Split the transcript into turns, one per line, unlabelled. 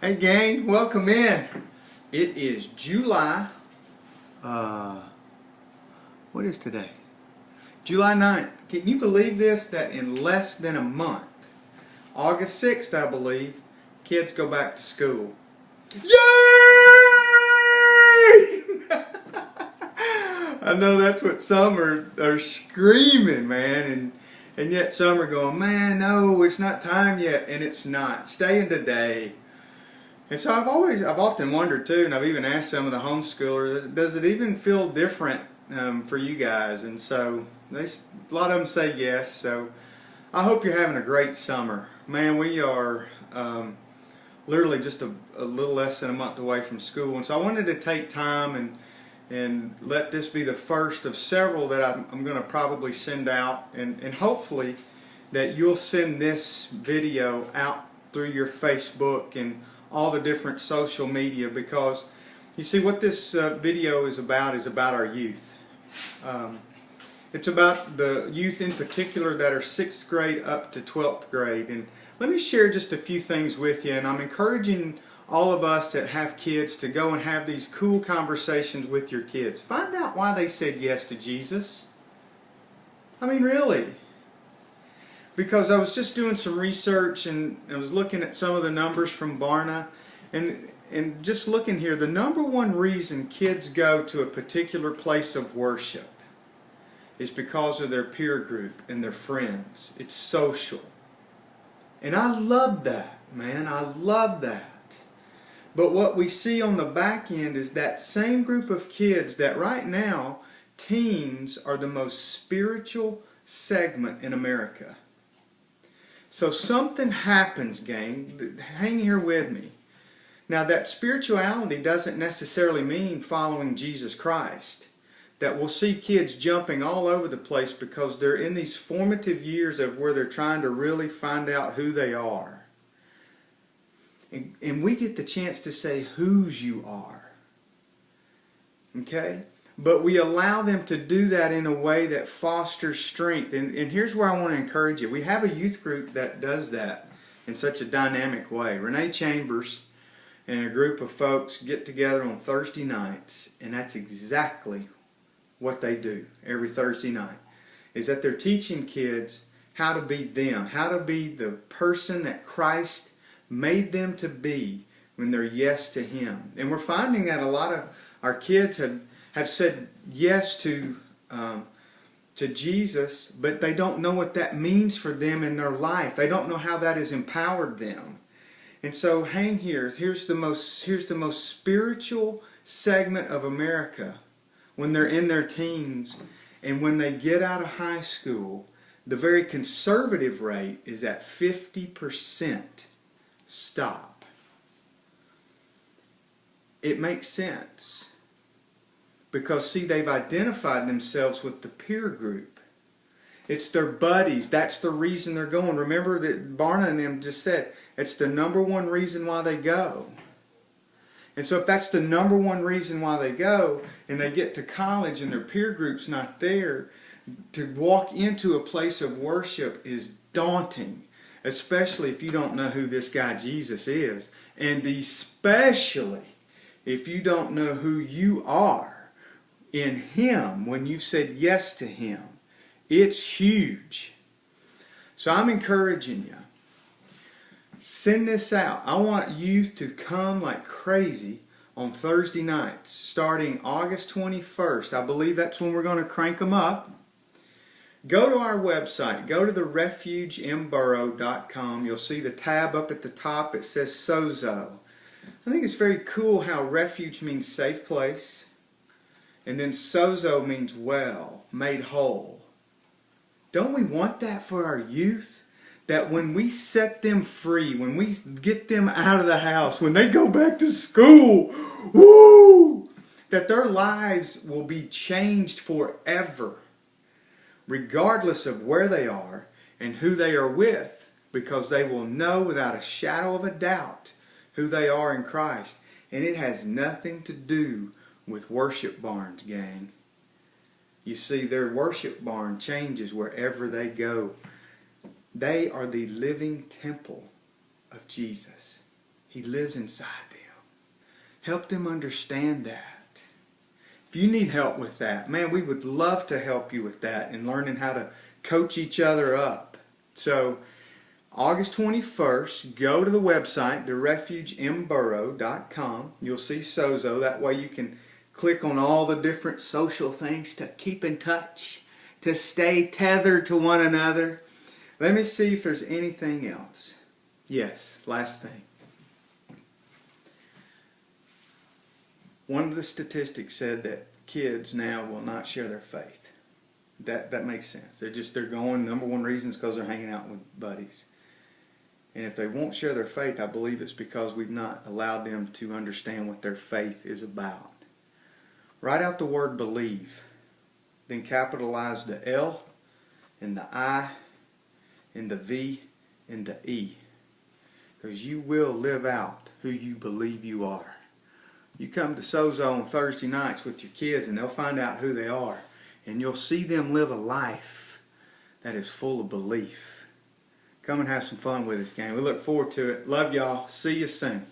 Hey gang, welcome in. It is July, what is today? July 9th. Can you believe this? That in less than a month, August 6th I believe, kids go back to school. Yay! I know that's what some are screaming, man, and yet some are going, man, no, it's not time yet, and it's not. Stay in today. And so I've often wondered too, and I've even asked some of the homeschoolers, does it even feel different for you guys? And so a lot of them say yes. So I hope you're having a great summer. Man, we are literally just a little less than a month away from school, and so I wanted to take time and let this be the first of several that I'm going to probably send out, and hopefully that you'll send this video out through your Facebook and all the different social media, because you see what this video is about our youth. It's about the youth in particular that are 6th grade up to 12th grade. And let me share just a few things with you, and I'm encouraging all of us that have kids to go and have these cool conversations with your kids. Find out why they said yes to Jesus. I mean, really. Because I was just doing some research and I was looking at some of the numbers from Barna, and just looking here, the number one reason kids go to a particular place of worship is because of their peer group and their friends. It's social. And I love that, man. I love that. But what we see on the back end is that same group of kids that right now, teens are the most spiritual segment in America. So something happens, gang. Hang here with me. Now, that spirituality doesn't necessarily mean following Jesus Christ. That we'll see kids jumping all over the place because they're in these formative years of where they're trying to really find out who they are. And we get the chance to say whose you are. Okay? But we allow them to do that in a way that fosters strength. And here's where I want to encourage you. We have a youth group that does that in such a dynamic way. Renee Chambers and a group of folks get together on Thursday nights, and that's exactly what they do every Thursday night, is that they're teaching kids how to be them, how to be the person that Christ made them to be when they're yes to Him. And we're finding that a lot of our kids have said yes to Jesus, but they don't know what that means for them in their life. They don't know how that has empowered them. And so hang here. Here's the most spiritual segment of America when they're in their teens, and when they get out of high school, the very conservative rate is at 50% stop. It makes sense. Because, see, they've identified themselves with the peer group. It's their buddies. That's the reason they're going. Remember that Barna and them just said it's the number one reason why they go. And so if that's the number one reason why they go, and they get to college and their peer group's not there, to walk into a place of worship is daunting. Especially if you don't know who this guy Jesus is. And especially if you don't know who you are in Him when you've said yes to Him. It's huge. So I'm encouraging you. Send this out. I want youth to come like crazy on Thursday nights starting August 21st. I believe that's when we're going to crank them up. Go to our website. Go to the refugeemboro.com. You'll see the tab up at the top. It says sozo. I think it's very cool how refuge means safe place. And then sozo means well, made whole. Don't we want that for our youth? That when we set them free, when we get them out of the house, when they go back to school, woo! That their lives will be changed forever. Regardless of where they are and who they are with. Because they will know without a shadow of a doubt who they are in Christ. And it has nothing to do with worship barns, gang. You see, their worship barn changes wherever they go. They are the living temple of Jesus. He lives inside them. Help them understand that. If you need help with that, man, we would love to help you with that and learning how to coach each other up. So, August 21st, go to the website, therefugeinborough.com. You'll see Sozo. That way you can click on all the different social things to keep in touch, to stay tethered to one another. Let me see if there's anything else. Yes, last thing. One of the statistics said that kids now will not share their faith. That makes sense. They're going, number one reason is because they're hanging out with buddies. And if they won't share their faith, I believe it's because we've not allowed them to understand what their faith is about. Write out the word believe. Then capitalize the L and the I and the V and the E. Because you will live out who you believe you are. You come to Sozo on Thursday nights with your kids and they'll find out who they are. And you'll see them live a life that is full of belief. Come and have some fun with us, gang. We look forward to it. Love y'all. See you soon.